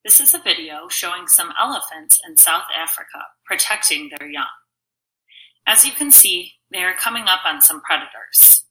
This is a video showing some elephants in South Africa protecting their young. As you can see, they are coming up on some predators.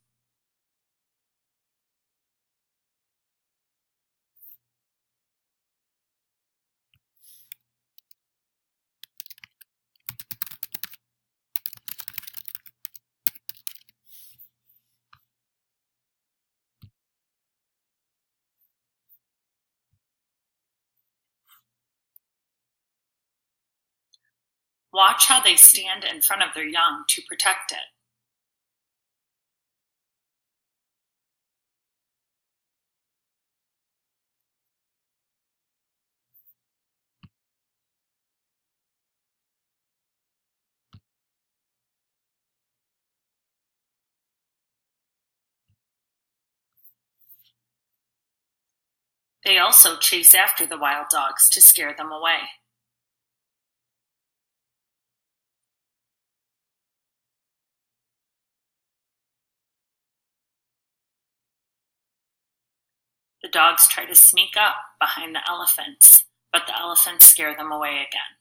Watch how they stand in front of their young to protect it. They also chase after the wild dogs to scare them away. The dogs try to sneak up behind the elephants, but the elephants scare them away again.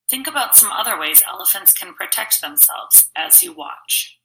Think about some other ways elephants can protect themselves as you watch.